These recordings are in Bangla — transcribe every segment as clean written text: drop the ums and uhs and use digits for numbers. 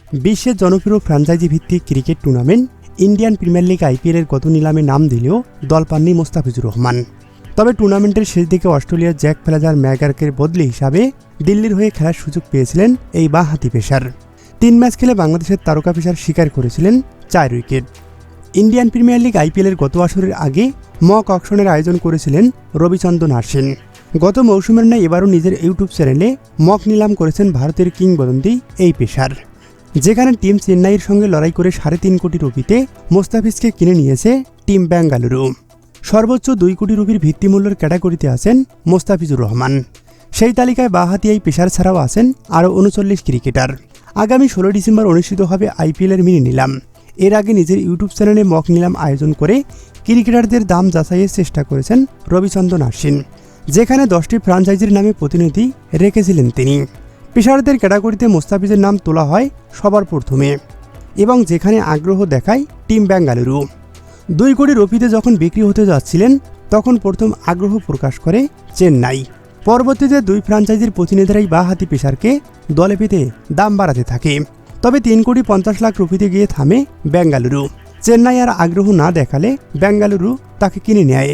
বিশ্বের জনপ্রিয় ফ্র্যাঞ্চাইজি ভিত্তিক cricket tournament Indian premier league আইপিএলের গত নিলামে নাম দিলেও দল পাননি মোস্তাফিজুর রহমান। তবে টুর্নামেন্টের শেষ দিকে অস্ট্রেলিয়ার জ্যাক ফ্লেজার ম্যাগার্কের বদলি হিসাবে দিল্লির হয়ে খেলার সুযোগ পেয়েছিলেন এই বাঁহাতি পেসার। 3 ম্যাচ খেলে বাংলাদেশের তারকা পেসার শিকার করেছিলেন 4 উইকেট। ইন্ডিয়ান প্রিমিয়ার লিগ আইপিএলের গত আসরের আগে মক অকশনের আয়োজন করেছিলেন রবিচন্দ্রন আশ্বিন। গত মৌসুমের ন্যায় এবারও নিজের ইউটিউব চ্যানেলে মক নিলাম করেছেন ভারতের কিংবদন্তি এই পেসার, যেখানে টিম চেন্নাইয়ের সঙ্গে লড়াই করে 3.5 কোটি রুপিতে মোস্তাফিজকে কিনে নিয়েছে টিম বেঙ্গালুরু। সর্বোচ্চ 2 কোটি রুপির ভিত্তিমূল্যের ক্যাটাগরিতে আছেন মোস্তাফিজুর রহমান। সেই তালিকায় বাঁহাতি এই পেসার ছাড়াও আছেন আরও 39 ক্রিকেটার। আগামী 16 ডিসেম্বর অনুষ্ঠিত হবে আইপিএলের মিনি নিলাম। এর আগে নিজের ইউটিউব চ্যানেলে মক নিলাম আয়োজন করে ক্রিকেটারদের দাম যাচাইয়ের চেষ্টা করেছেন রবিচন্দ্রন আশ্বিন, যেখানে 10টি ফ্র্যাঞ্চাইজির নামে প্রতিনিধি রেখেছিলেন তিনি। পেসারদের ক্যাটাগরিতে মোস্তাফিজের নাম তোলা হয় সবার প্রথমে এবং যেখানে আগ্রহ দেখায় টিম বেঙ্গালুরু। 2 কোটি রুপিতে যখন বিক্রি হতে যাচ্ছিলেন তখন প্রথম আগ্রহ প্রকাশ করে চেন্নাই। পরবর্তীতে 2 ফ্র্যাঞ্চাইজির প্রতিনিধিরাই বাঁহাতি পেসারকে দলে পেতে দাম বাড়াতে থাকে। তবে 3 কোটি 50 লাখ রুপিতে গিয়ে থামে বেঙ্গালুরু। চেন্নাই আর আগ্রহ না দেখালে বেঙ্গালুরু তাকে কিনে নেয়।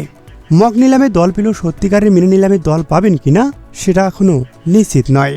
মক নিলামে দল পেলেও সত্যিকারের মিনি নিলামে দল পাবেন কিনা সেটা এখনও নিশ্চিত নয়।